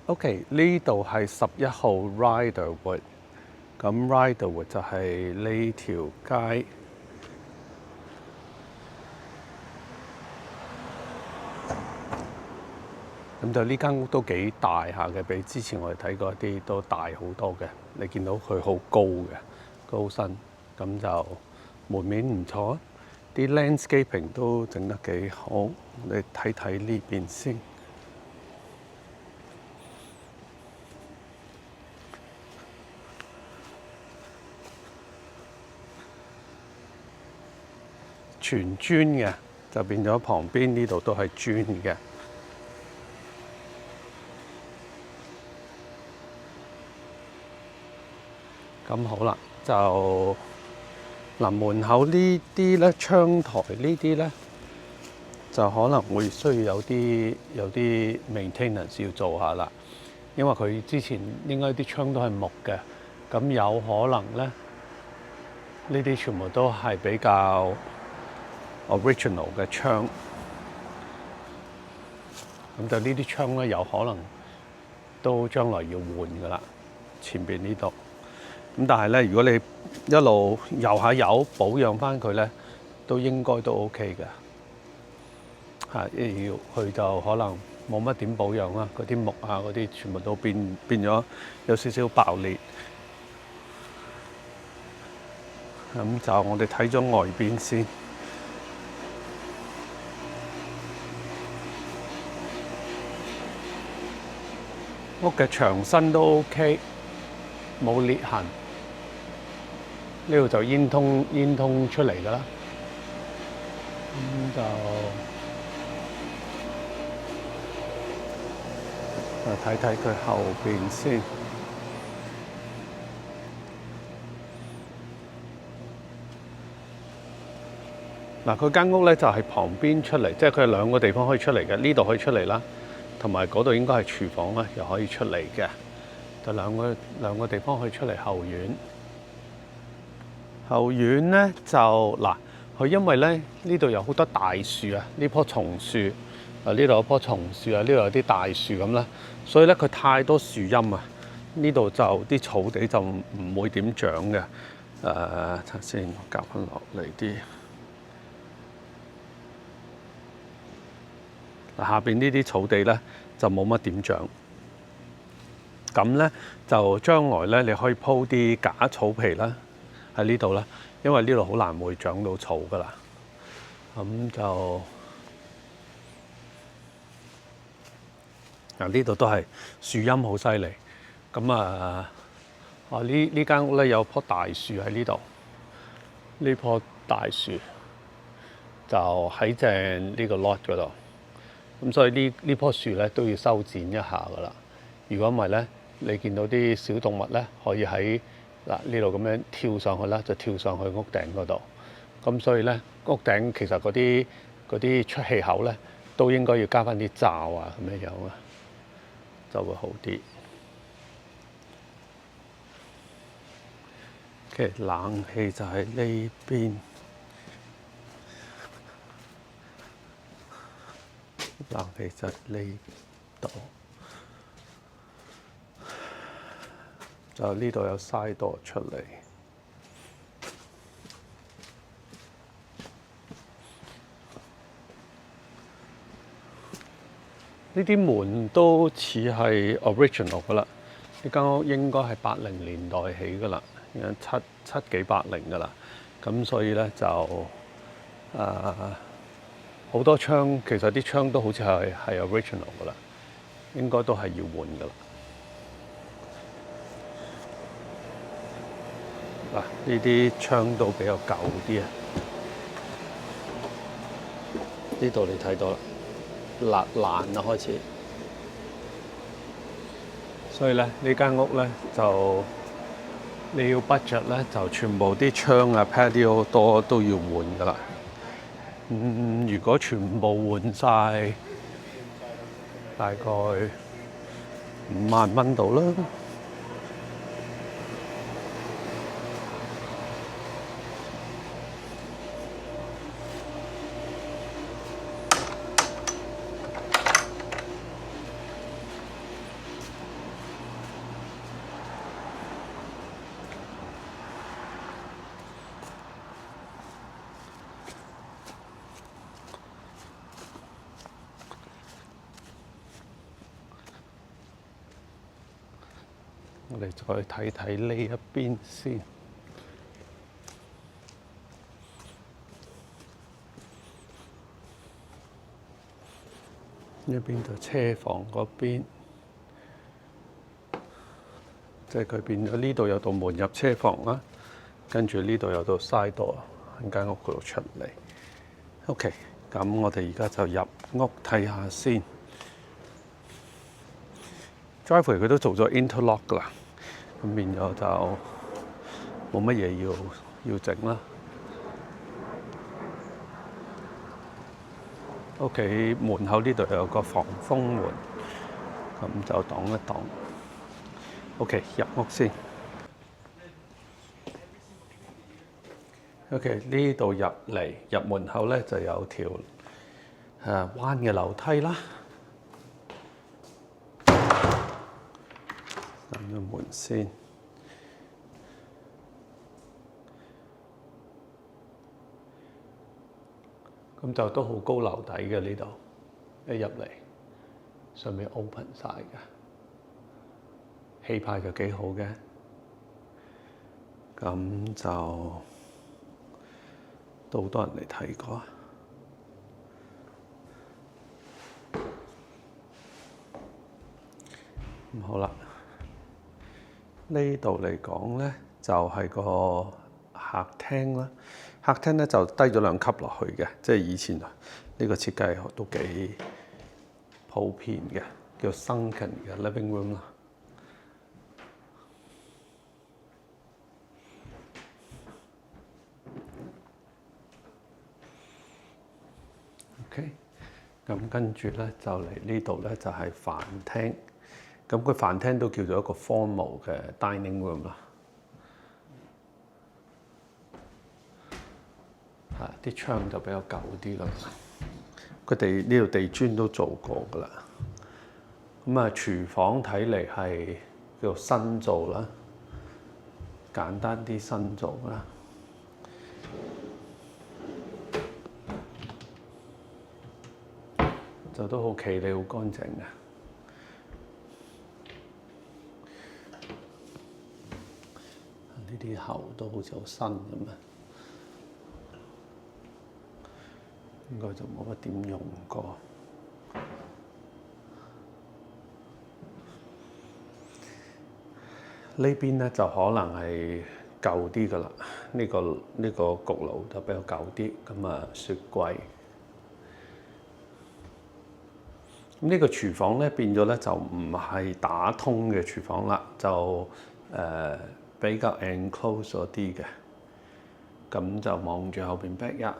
OK，呢度係11號 Riderwood， 咁 Riderwood 就係呢條街。咁就呢間屋都幾大下嘅，比之前我哋睇過一啲都大好多嘅。你見到佢好高嘅，高身，咁就門面唔錯，啲 landscaping 都整得幾好。你睇睇呢邊先。全磚嘅，就變咗旁邊呢度都係磚嘅。咁好啦，就嗱門口呢啲咧，窗台呢啲咧，就可能會需要有啲 maintenance 要做下啦。因為佢之前應該啲窗都係木嘅，咁有可能咧，呢啲全部都係比較 original 嘅窗。咁就呢啲窗咧，有可能都將來要換噶啦，前邊呢度。咁但係咧，如果你一路油下油保養翻佢咧，都應該都 OK 嘅。要佢就可能冇乜點保養啦，嗰啲木啊嗰啲全部都變咗有少少爆裂。咁就我哋睇咗外邊先。屋嘅牆身都 OK， 冇裂痕。呢度就煙通出嚟㗎啦。咁就睇睇佢後邊先。嗱，佢間屋咧就係旁邊出嚟，即係佢係兩個地方可以出嚟嘅。呢度可以出嚟啦，同埋嗰度應該係廚房啦，又可以出嚟嘅。就兩個地方可以出嚟後院。後院咧就嗱，佢因為咧呢度有好多大樹啊，呢棵松樹啊，呢度有棵松樹啊，呢度有啲大樹咁啦，所以咧佢太多樹蔭啊，呢度就啲草地就唔會點長嘅。睇先，我夾翻落嚟啲。下邊呢啲草地咧就冇乜點長。咁咧就將來咧你可以鋪啲假草皮啦。喺呢度啦，因為呢度好難會長到草噶啦。咁就呢度都係樹蔭好犀利。咁呢間屋咧有棵大樹喺呢度，呢棵大樹就喺正呢個 lot 嗰度。咁所以呢棵樹咧都要修剪一下噶啦。如果唔係咧，你見到啲小動物咧可以喺呢度咁樣跳上去啦，就跳上去屋頂嗰度。咁所以咧，屋頂其實嗰啲出氣口咧，都應該要加翻啲罩啊，咁樣啊，就會好啲。嘅冷氣就喺呢邊，冷氣就喺呢度。就呢度有 side door 出嚟，呢啲門都似係 original 噶啦。呢間屋應該係80年代起噶啦，七幾80噶啦。咁所以咧就好多窗，其實啲窗都好似係 original 噶啦，應該都係要換噶啦。呢啲窗都比較舊啲啊！呢度你睇到啦，爛啦開始。所以咧呢間屋咧就你要 budget 咧，就全部啲窗啊 patio door 都要換噶啦。如果全部換晒，大概5萬蚊到啦。我哋再睇睇呢一邊先。呢邊就車房嗰邊，即係佢變咗呢度有道門入車房啦，跟住呢度有道 side door 喺間屋嗰度出嚟。OK， 咁我哋而家就入屋睇下先。driveway 佢都做咗 interlock 㗎啦，咁變咗就冇乜嘢要整啦。OK， 門口呢度有個防風門，咁就擋一擋。OK， 入屋先。OK， 呢度入門口咧就有條彎嘅樓梯啦。閂咗門先。咁就都好高樓底嘅呢度，一入嚟上面 open 晒嘅，氣派就幾好嘅。咁就都好多人嚟睇過。咁好啦，呢度嚟講咧就係個客廳啦。客廳咧就低咗2級落去嘅，即係以前呢個設計都幾普遍嘅，叫 sunken 嘅 living room 啦。OK， 咁跟住咧就嚟呢度咧就係飯廳，咁佢飯廳都叫做一個 formal 嘅 dining room 啦。啲窗就比較舊啲啦，呢度地磚都做過㗎啦。咁啊，廚房睇嚟係叫做新做啦，簡單啲新做啦。就都好企理，好乾淨嘅。呢啲喉都好似好新咁啊！應該就冇乜點用過。呢邊咧就可能係舊啲㗎啦。呢個焗爐就比較舊啲，咁啊雪櫃。咁呢個廚房咧變咗咧就唔係打通嘅廚房啦，就比較 enclose 咗啲嘅。咁就望住後邊 backyard。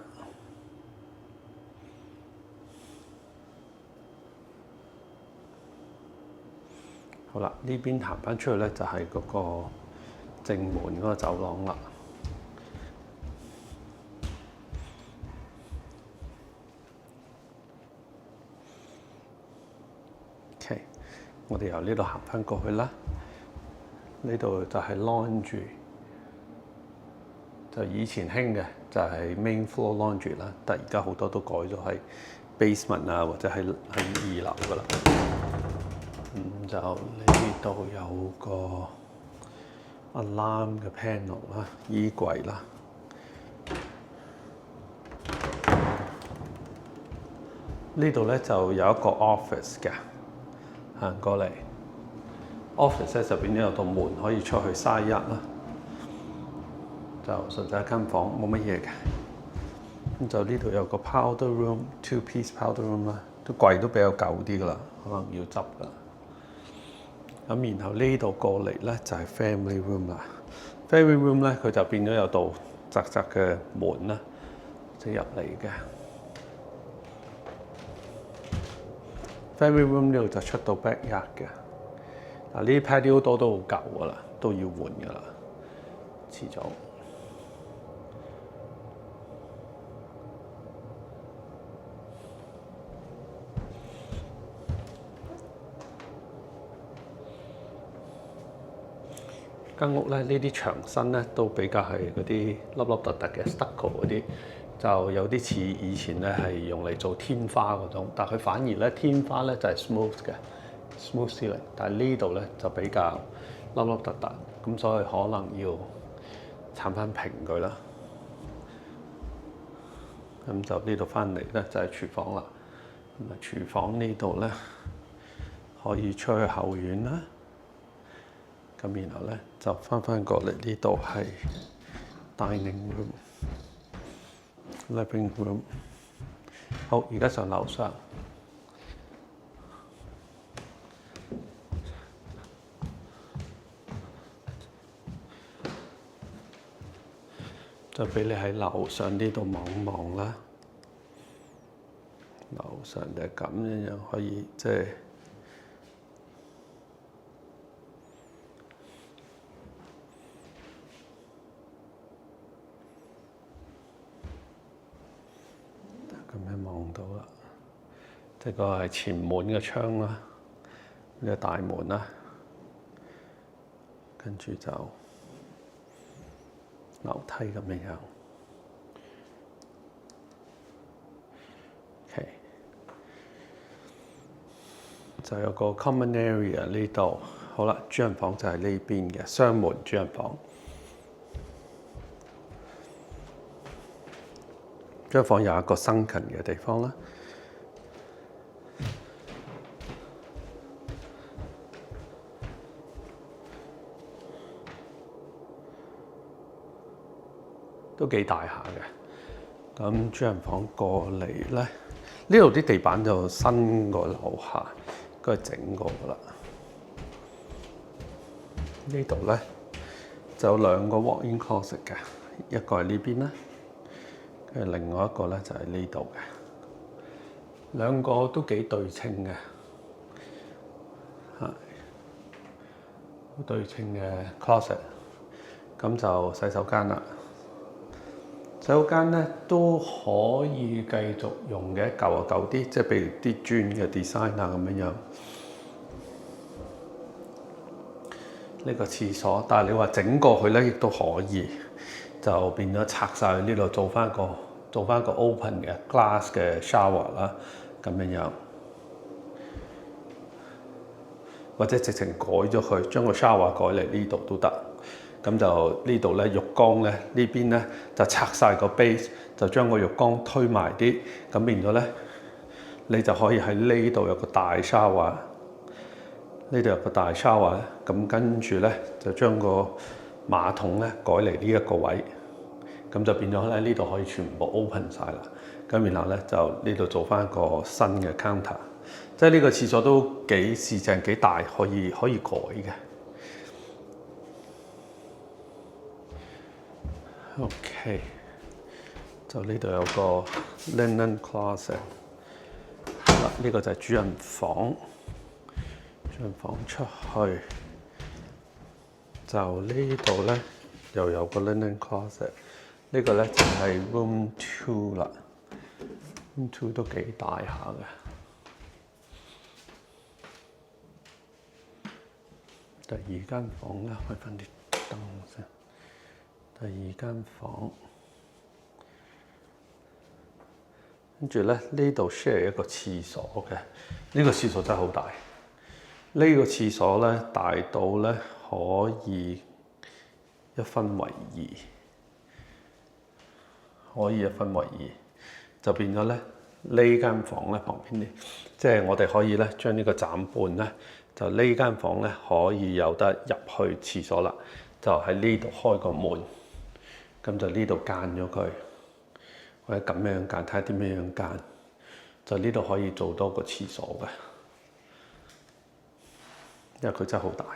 好啦，呢邊行翻出去咧就係嗰個正門嗰個走廊啦。OK， 我哋由呢度行翻過去啦。呢度就係 laundry， 就以前興嘅就係 main floor laundry 啦，但而家好多都改咗係 basement 啊，或者係2樓噶啦。就呢度有個 alarm 嘅 panel 啦，衣櫃啦。呢度咧就有一個 office 嘅，行過嚟 office 咧就變咗有道門可以出去晒1啦，就實在一間房冇乜嘢嘅。咁就呢度有個 powder room， 2-piece powder room 啦，櫃都比較舊啲噶啦，可能要執噶。咁然後呢度過嚟咧就係 family room 啦。family room 咧佢就變咗有道窄窄嘅門啦，即係入嚟嘅。family room 呢度就出到 backyard 嘅。嗱，呢啲 patio door 都好舊噶啦，都要換噶啦，遲早。間屋咧，呢啲牆身咧都比較係嗰啲凹凹凸凸嘅 stucco 嗰啲，就有啲似以前咧係用嚟做天花嗰種，但佢反而咧天花咧就係 smooth 嘅 smooth ceiling，但係呢度咧就比較凹凹凸凸，咁所以可能要鏟翻平佢啦。咁就呢度翻嚟咧就係廚房啦。咁啊，廚房呢度咧可以出去後院啦。咁然後咧就翻過嚟呢度係 dining room、living room。好，而家上樓上，就俾你喺樓上呢度望望啦。樓上就係咁樣可以即係。咁樣望到啦，即係個係前門嘅窗啦，呢個大門啦，跟住就樓梯咁樣。OK， 就有個 common area 呢度。好啦，主人房就係呢邊嘅雙門主人房。主人房有一個生芹嘅地方啦，都幾大下嘅。咁主人房過嚟咧，呢度啲地板就新過樓下，應該整過噶啦。呢度咧就有兩個 walk-in closet 嘅，一個係呢邊啦。另外一個咧就係呢度嘅，兩個都幾對稱嘅，係好對稱嘅 closet。咁就洗手間啦，洗手間咧都可以繼續用嘅，舊啲，即係譬如啲磚嘅 design 啊咁樣。呢個廁所，但係你話整過去咧，亦都可以，就變咗拆晒去呢度，做翻個 open 嘅 glass 嘅 shower 啦，咁樣，或者直情改咗佢，將個 shower 改嚟呢度都得。咁就呢度咧浴缸咧呢邊咧就拆晒個 base， 就將個浴缸推埋啲，咁變咗咧你就可以喺呢度有個大 shower。呢度有個大 shower， 咁跟住咧就將個馬桶咧改嚟呢一個位，咁就變咗咧呢度可以全部 open 晒啦。咁然後咧就呢度做翻個新嘅 counter， 即係呢個廁所都幾四正幾大，可以改嘅。OK， 就呢度有個 linen closet， 呢個就係主人房。主人房出去就呢度咧，又有個 linen closet。呢個咧就係 room 2啦。room 2都幾大下嘅。第二間房咧，開翻啲燈先。第二間房，跟住咧呢度 share 一個廁所嘅。呢個廁所真係好大。呢個廁所咧大到咧可以1分為2，就變咗咧呢間房咧旁邊啲，即係我哋可以咧將呢個斬半咧，就呢間房咧可以有得入去廁所啦，就喺呢度開個門，咁就呢度間咗佢，或者咁樣間，睇下點樣間，就呢度可以做多個廁所嘅。因為佢真係好大，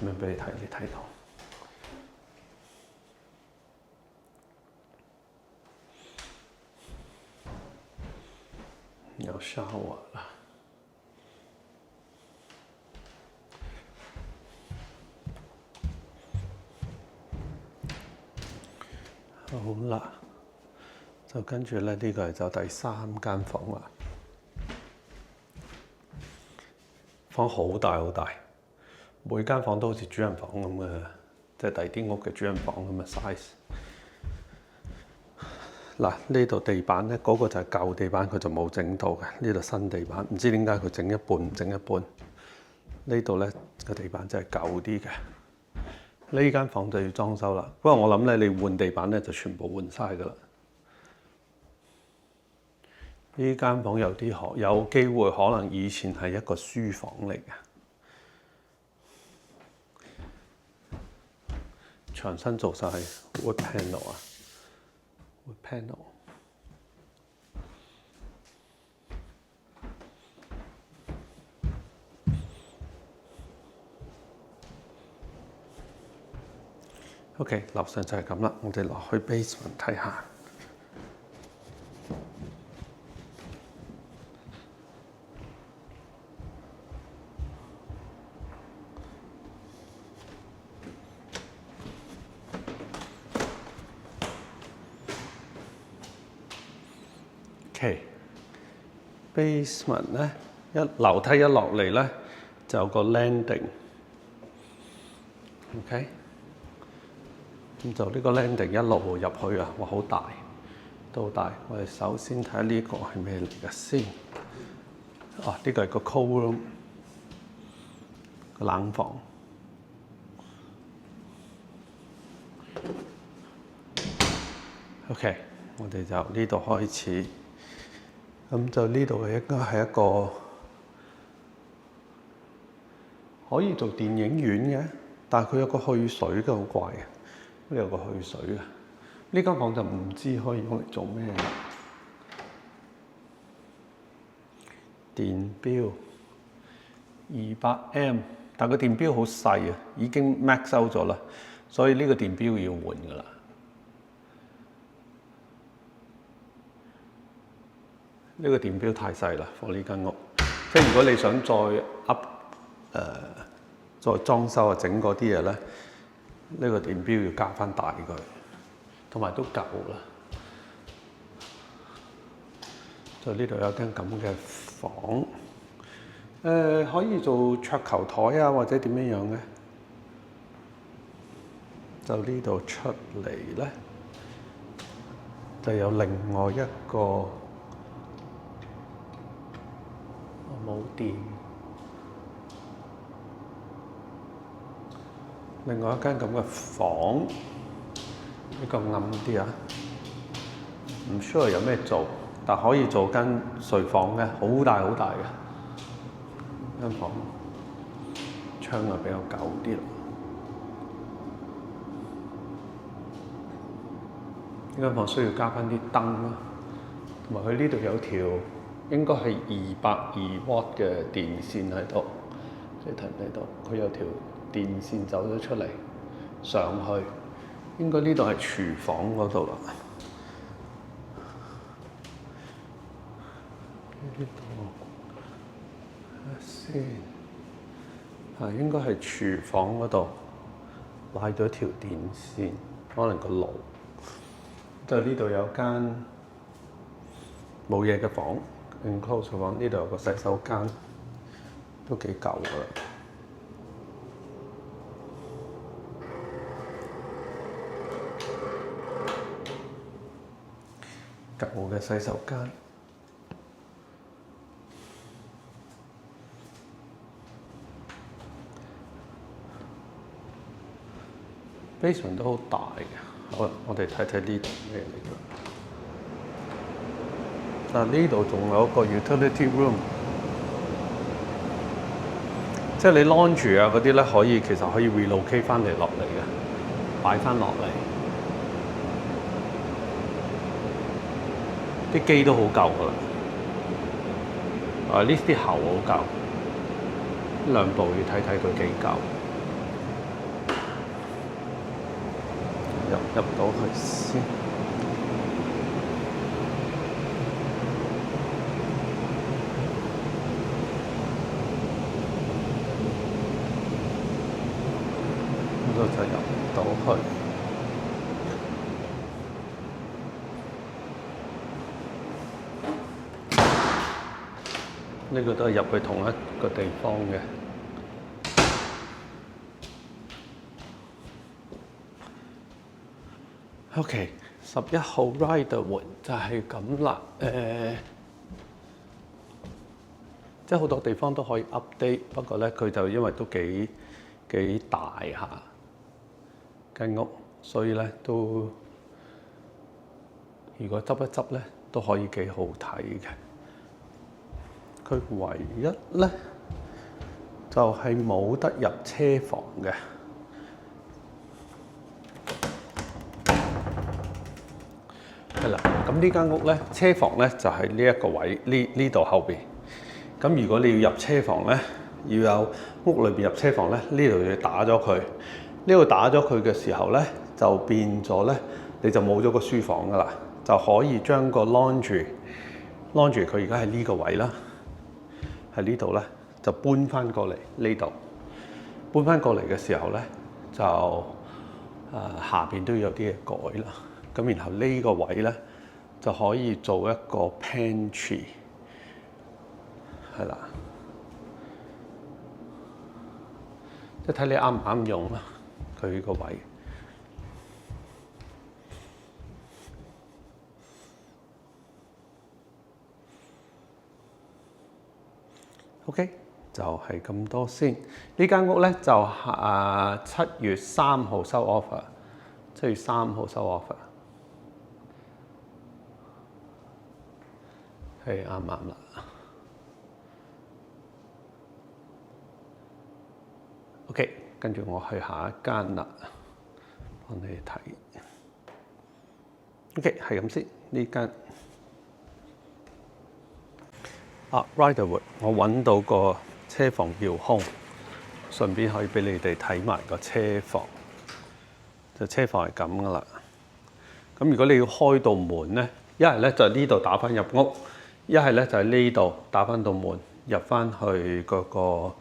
咁樣俾你睇，你睇到有 shower 啦。好啦，就跟住咧，呢個係就第3間房啦。房好大好大，每間房都好似主人房咁嘅，即係第二啲屋嘅主人房咁嘅 size。嗱，呢度地板咧，嗰個就係舊地板，佢就冇整到嘅。呢度新地板，唔知點解佢整一半唔整一半。呢度咧個地板真係舊啲嘅。呢間房就要裝修啦。不過我諗咧，你換地板咧就全部換晒㗎啦。呢間房有啲有機會可能以前係一個書房嚟嘅。牆身做晒 wood panel 啊 ，wood panel。OK， 樓上就係咁啦，我哋落去 basement 睇下。OK，basement 咧樓梯一落嚟咧就有個 landing。OK。咁就呢個 landing 一路入去啊，哇好大，都好大。我哋首先睇下呢個係咩嚟嘅先。哦，呢個係個 cold room， 個冷房。OK， 我哋就呢度開始。咁就呢度應該係一個可以做電影院嘅，但係佢有個去水嘅，好怪嘅。呢有個去水嘅，呢間房就唔知可以用嚟做咩啦。電錶200M， 但個電錶好細啊，已經 max out 咗啦，所以呢個電錶要換㗎啦。呢個電錶太細啦，放呢間屋。即係如果你想再 再裝修啊，整嗰啲嘢咧。呢個電錶要加翻大佢，同埋都舊啦。就呢度有間咁嘅房，可以做桌球台啊，或者點樣樣嘅。就呢度出嚟咧，就有另外一個冇電。另外一間咁嘅房，呢個暗啲啊，唔 sure 有咩做，但可以做間睡房嘅，好大好大嘅間房，窗啊比較舊啲啦。呢間房需要加翻啲燈啦，同埋佢呢度有條應該係220W嘅電線喺度，你睇唔睇到？佢有條電線走咗出嚟，上去應該呢度係廚房嗰度啦。呢度睇下先，應該係廚房嗰度拉咗條電線，可能個爐。就呢度有間冇嘢嘅房 ，enclosed 房，呢度有個洗手間，都幾舊㗎啦。舊嘅洗手間，basement 都好大嘅。好啦，我哋睇睇呢度咩嚟㗎？但呢度仲有一個 utility room， 即係你 laundry 啊嗰啲咧，其實可以 relocate 翻嚟落嚟嘅，擺翻落嚟。啲機都好舊㗎啦，呢啲喉好舊，兩部要睇睇佢幾舊。入到去先，呢個就入到去。呢個都係入去同一個地方嘅。OK， 11號 Riderwood 就係咁啦。即係好多地方都可以 update，不過咧佢就因為都幾大下間屋，所以咧都如果執一執咧都可以幾好睇嘅。佢唯一咧就係冇得入車房嘅。係啦，咁呢間屋咧車房咧就係呢一個位，呢度後邊。咁如果你要入車房咧，要有屋裏邊入車房咧，呢度要打咗佢。呢度打咗佢嘅時候咧，就變咗咧，你就冇咗個書房噶啦，就可以將個 laundry 佢而家喺呢個位啦，喺呢度咧就搬翻過嚟呢度。搬翻過嚟嘅時候咧，就下邊都要有啲嘢改啦。咁然後呢個位咧就可以做一個 pantry。係啦，即係睇你啱唔啱用啦，佢個位。OK，就係咁多先。呢間屋咧就7月3號收 offer， 7月3號收 offer， 係啱啦。OK， 跟住我去下一間啦，幫你睇。OK， 係咁先。呢間Riderwood， 我揾到個車房遙控，順便可以俾你哋睇埋個車房。就車房係咁噶啦。咁如果你要開道門咧，一係咧就係呢度打翻入屋，一係咧就喺呢度打翻道門入翻去嗰個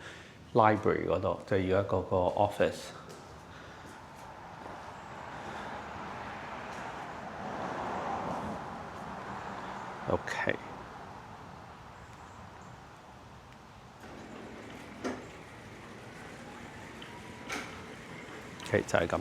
library 嗰度，即係而家嗰個 office。OK， 就係咁。